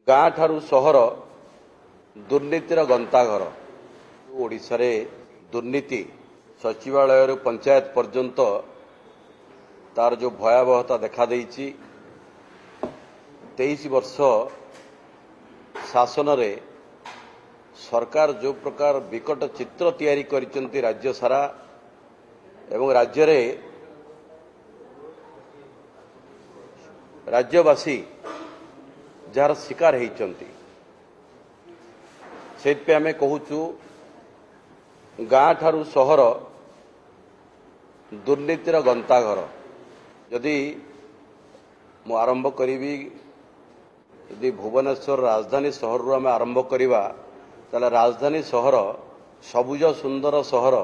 गाँ ठारू सहर दुर्नीतिर गंताघर। ओडिशा रे दुर्नीति सचिवालय पंचायत पर्यंत तार जो भयावहता देखा देइछि 23 वर्ष शासन रे सरकार जो प्रकार विकट चित्र तैयारी करिसंती राज्य सारा एवं राज्य रे राज्यवासी जार शिकार होइचंती से आमे कहूचु गाँ ठारू सहर दुर्नीतिर गंताघर। यदि मु आरंभ करी यदि भुवनेश्वर राजधानी सहर रु आमे आरंभ करिवा ताले राजधानी सहर सबुज सुंदर सहर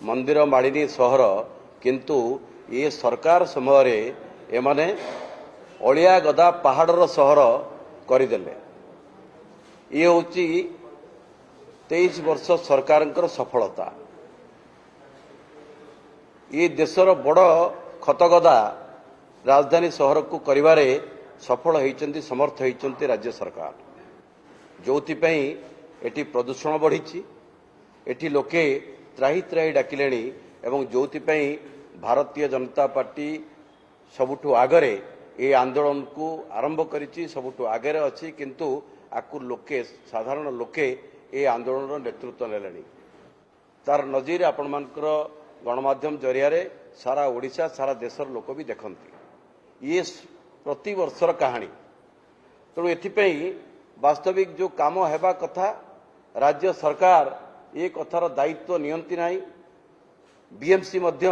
मंदिर मालिनी सहर किंतु ये सरकार समय रे एमाने अलिया गदा पहाड़र सहर करदेले। ये होची 23 वर्ष सरकार सफलता। ये देशर बड़ खतगदा राजधानी सहर को करिवारे सफल होइचंती समर्थ होइचंती राज्य सरकार। जोथिपई एटी प्रदूषण बढ़ी एटी लोके त्राही त्राही डाकिलेनी एवं जोथिपई भारतीय जनता पार्टी सबुठु आगरे ये आंदोलन को आरंभ करिछि सबुठु आगरे अछि किंतु आकु लोके साधारण लोके ये आंदोलन नेतृत्व नेलेनी। तार नजीर आपण मानकर गणमाध्यम जरिया रे सारा ओडिशा सारा देशर लोक भी देखंती। ये प्रति वर्षर कहानी तेणु एथिपई वास्तविक जो काम हेबा कथा राज्य सरकार ये कथार दायित्व नियंती नाही। बीएमसी मध्य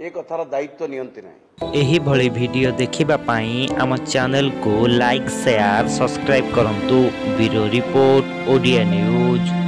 ये कथार दायित्व नियंती नाही। एही भली वीडियो देखिबा पाई आम चैनल को लाइक शेयर सब्सक्राइब करंतु। Bureau report Odia news.